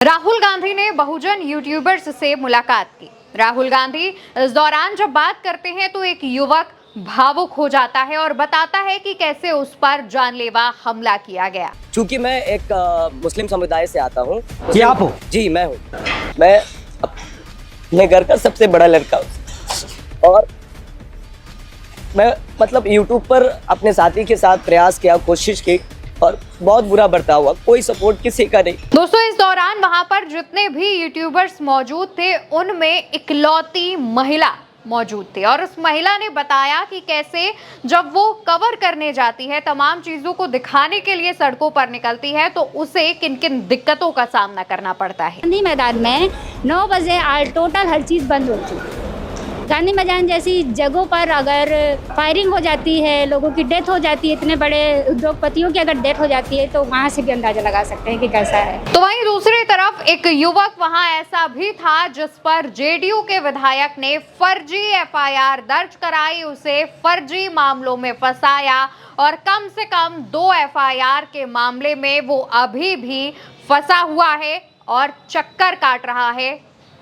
राहुल गांधी ने बहुजन यूट्यूबर्स से मुलाकात की। राहुल गांधी इस दौरान जब बात करते हैं तो एक युवक भावुक हो जाता है और बताता है कि कैसे उस पर जानलेवा हमला किया गया। चूंकि मैं एक मुस्लिम समुदाय से आता हूँ। कि आप हो? जी मैं हूँ। मैं अपने घर का सबसे बड़ा लड़का हूँ और मैं मतलब यूट्यूब पर अपने साथी के साथ प्रयास किया, कोशिश की और बहुत बुरा बर्ताव हुआ। कोई सपोर्ट किसी का नहीं। दोस्तों, इस दौरान वहां पर जितने भी यूट्यूबर्स मौजूद थे उनमें इकलौती महिला मौजूद थी और उस महिला ने बताया कि कैसे जब वो कवर करने जाती है, तमाम चीजों को दिखाने के लिए सड़कों पर निकलती है तो उसे किन किन दिक्कतों का सामना करना पड़ता है। गांधी मैदान में 9 बजे टोटल हर चीज़ बंद होती है। गांधी मैदान जैसी जगहों पर अगर फायरिंग हो जाती है, लोगों की डेथ हो जाती है, इतने बड़े उद्योगपतियों की अगर डेथ हो जाती है तो वहाँ से भी अंदाजा लगा सकते हैं कि कैसा है। तो वहीं दूसरी तरफ एक युवक वहां ऐसा भी था जिस पर जेडीयू के विधायक ने फर्जी एफआईआर दर्ज कराई, उसे फर्जी मामलों में फंसाया और कम से कम 2 एफआईआर के मामले में वो अभी भी फंसा हुआ है और चक्कर काट रहा है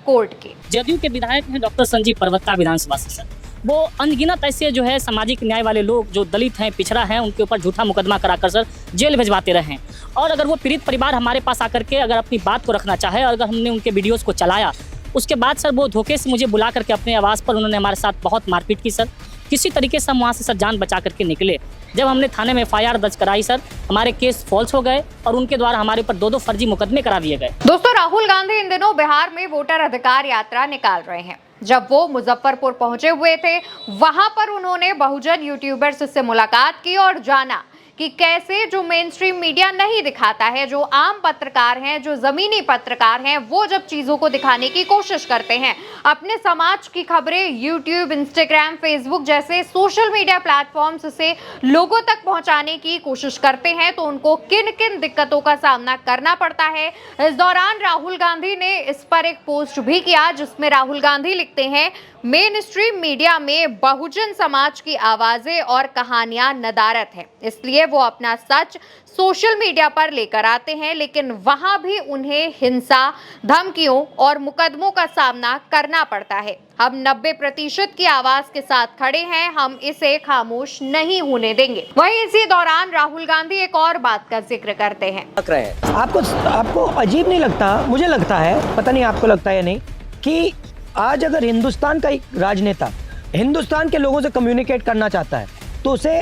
कोर्ट के। जदयू के विधायक हैं डॉक्टर संजीव परवत्ता विधानसभा से सर, वो अनगिनत ऐसे जो है सामाजिक न्याय वाले लोग जो दलित हैं, पिछड़ा हैं, उनके ऊपर झूठा मुकदमा कराकर सर जेल भिजवाते रहे हैं। और अगर वो पीड़ित परिवार हमारे पास आकर के अगर अपनी बात को रखना चाहे और अगर हमने उनके वीडियोस को चलाया, उसके बाद सर वो धोखे से मुझे बुला करके अपने आवास पर उन्होंने हमारे साथ बहुत मारपीट की सर। किसी तरीके से हम वहाँ से सर जान बचा करके निकले। जब हमने थाने में एफआईआर दर्ज कराई सर, हमारे केस फॉल्स हो गए और उनके द्वारा हमारे ऊपर 2 फर्जी मुकदमे करा दिए गए। दोस्तों, राहुल गांधी इन दिनों बिहार में वोटर अधिकार यात्रा निकाल रहे हैं। जब वो मुजफ्फरपुर पहुंचे हुए थे, वहां पर उन्होंने बहुजन यूट्यूबर्स से मुलाकात की और जाना कि कैसे जो मेन स्ट्रीम मीडिया नहीं दिखाता है, जो आम पत्रकार हैं, जो जमीनी पत्रकार हैं, वो जब चीजों को दिखाने की कोशिश करते हैं, अपने समाज की खबरें यूट्यूब, इंस्टाग्राम, फेसबुक जैसे सोशल मीडिया प्लेटफॉर्म्स से लोगों तक पहुंचाने की कोशिश करते हैं, तो उनको किन किन दिक्कतों का सामना करना पड़ता है। इस दौरान राहुल गांधी ने इस पर एक पोस्ट भी किया जिसमें राहुल गांधी लिखते हैं, मेन स्ट्रीम मीडिया में बहुजन समाज की आवाजें और कहानियां नदारत है, इसलिए वो अपना सच सोशल मीडिया पर लेकर आते हैं, लेकिन वहां भी उन्हें हिंसा, धमकियों और मुकदमों का सामना करना पड़ता है। हम 90% की आवाज के साथ खड़े हैं, हम इसे खामोश नहीं होने देंगे। वहीं इसी दौरान राहुल गांधी एक और बात का जिक्र करते हैं। आपको अजीब नहीं लगता? मुझे लगता है, पता नहीं आपको लगता है या नहीं, कि आज अगर हिंदुस्तान का एक राजनेता हिंदुस्तान के लोगों से कम्युनिकेट करना चाहता है तो उसे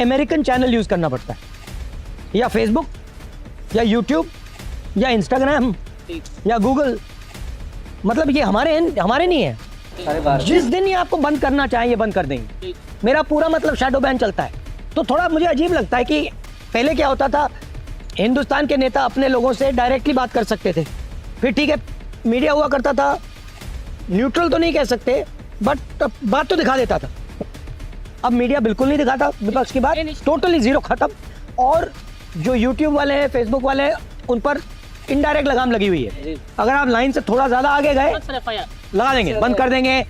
अमेरिकन चैनल यूज करना पड़ता है, या फेसबुक या यूट्यूब या इंस्टाग्राम या गूगल। मतलब ये हमारे नहीं है। जिस दिन ये आपको बंद करना चाहे ये बंद कर देंगे। मेरा पूरा मतलब शैडो बैन चलता है। तो थोड़ा मुझे अजीब लगता है कि पहले क्या होता था, हिंदुस्तान के नेता अपने लोगों से डायरेक्टली बात कर सकते थे, फिर ठीक है मीडिया हुआ करता था, न्यूट्रल तो नहीं कह सकते बट बात तो दिखा देता था। अब मीडिया बिल्कुल नहीं दिखाता, विपक्ष की बात टोटली जीरो, खत्म। और जो यूट्यूब वाले हैं, फेसबुक वाले हैं, उन पर इनडायरेक्ट लगाम लगी हुई है। अगर आप लाइन से थोड़ा ज्यादा आगे गए लगा देंगे, बंद कर देंगे,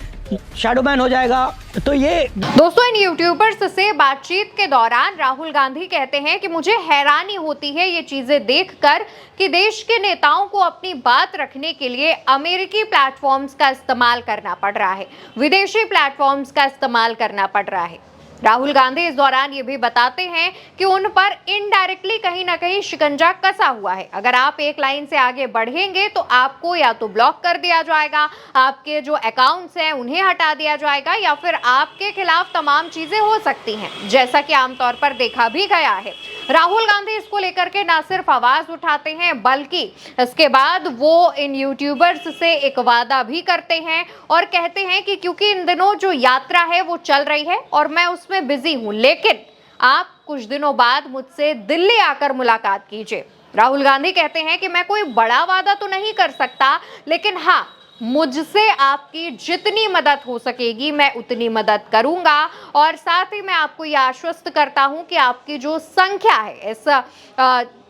शैडो बैन हो जाएगा। तो ये दोस्तों, इन यूट्यूबर्स से बातचीत के दौरान राहुल गांधी कहते हैं कि मुझे हैरानी होती है ये चीजें देखकर कि देश के नेताओं को अपनी बात रखने के लिए अमेरिकी प्लेटफॉर्म्स का इस्तेमाल करना पड़ रहा है, विदेशी प्लेटफॉर्म्स का इस्तेमाल करना पड़ रहा है। राहुल गांधी इस दौरान ये भी बताते हैं कि उन पर इनडायरेक्टली कहीं ना कहीं शिकंजा कसा हुआ है। अगर आप एक लाइन से आगे बढ़ेंगे तो आपको या तो ब्लॉक कर दिया जाएगा, आपके जो अकाउंट्स हैं उन्हें हटा दिया जाएगा, या फिर आपके खिलाफ तमाम चीजें हो सकती हैं, जैसा कि आमतौर पर देखा भी गया है। राहुल गांधी इसको लेकर के ना सिर्फ आवाज उठाते हैं बल्कि इसके बाद वो इन यूट्यूबर्स से एक वादा भी करते हैं और कहते हैं कि क्योंकि इन दिनों जो यात्रा है वो चल रही है और मैं उसमें बिजी हूं, लेकिन आप कुछ दिनों बाद मुझसे दिल्ली आकर मुलाकात कीजिए। राहुल गांधी कहते हैं कि मैं कोई बड़ा वादा तो नहीं कर सकता, लेकिन हाँ, मुझसे आपकी जितनी मदद हो सकेगी मैं उतनी मदद करूंगा और साथ ही मैं आपको यह आश्वस्त करता हूं कि आपकी जो संख्या है इस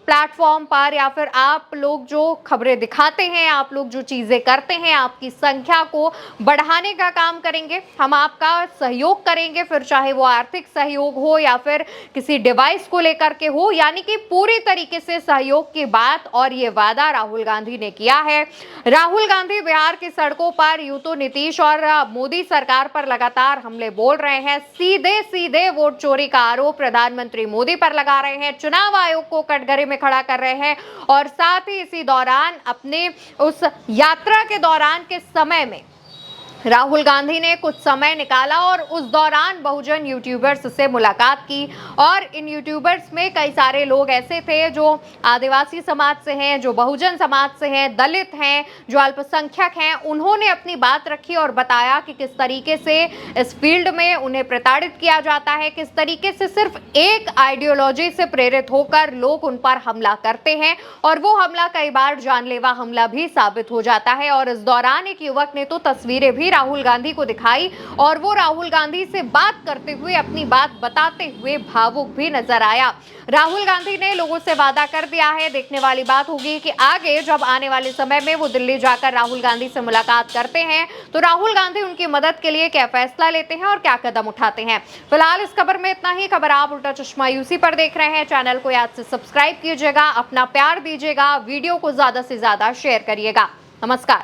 प्लेटफॉर्म पर या फिर आप लोग जो खबरें दिखाते हैं, आप लोग जो चीजें करते हैं, आपकी संख्या को बढ़ाने का काम करेंगे। हम आपका सहयोग करेंगे, फिर चाहे वो आर्थिक सहयोग हो या फिर किसी डिवाइस को लेकर के हो, यानी कि पूरी तरीके से सहयोग की बात और ये वादा राहुल गांधी ने किया है। राहुल गांधी बिहार की सड़कों पर यूं तो नीतीश और मोदी सरकार पर लगातार हमले बोल रहे हैं, सीधे सीधे वोट चोरी का आरोप प्रधानमंत्री मोदी पर लगा रहे हैं, चुनाव आयोग को कटघरे में खड़ा कर रहे हैं और साथ ही इसी दौरान अपने उस यात्रा के दौरान के समय में राहुल गांधी ने कुछ समय निकाला और उस दौरान बहुजन यूट्यूबर्स से मुलाकात की। और इन यूट्यूबर्स में कई सारे लोग ऐसे थे जो आदिवासी समाज से हैं, जो बहुजन समाज से हैं, दलित हैं, जो अल्पसंख्यक हैं। उन्होंने अपनी बात रखी और बताया कि किस तरीके से इस फील्ड में उन्हें प्रताड़ित किया जाता है, किस तरीके से सिर्फ एक आइडियोलॉजी से प्रेरित होकर लोग उन पर हमला करते हैं और वो हमला कई बार जानलेवा हमला भी साबित हो जाता है। और इस दौरान एक युवक ने तो तस्वीरें भी राहुल गांधी को दिखाई और वो राहुल गांधी से बात करते हुए, अपनी बात बताते हुए भावुक भी नजर आया। राहुल गांधी ने लोगों से वादा कर दिया है, देखने वाली बात होगी कि आगे जब आने वाले समय में वो दिल्ली जाकर राहुल गांधी से मुलाकात करते हैं तो राहुल गांधी उनकी मदद के लिए क्या फैसला लेते हैं और क्या कदम उठाते हैं। फिलहाल इस खबर में इतना ही। खबर आप उल्टा चश्मा यूसी पर देख रहे हैं। चैनल को याद से सब्सक्राइब कीजिएगा, अपना प्यार दीजिएगा, वीडियो को ज्यादा से ज्यादा शेयर करिएगा। नमस्कार।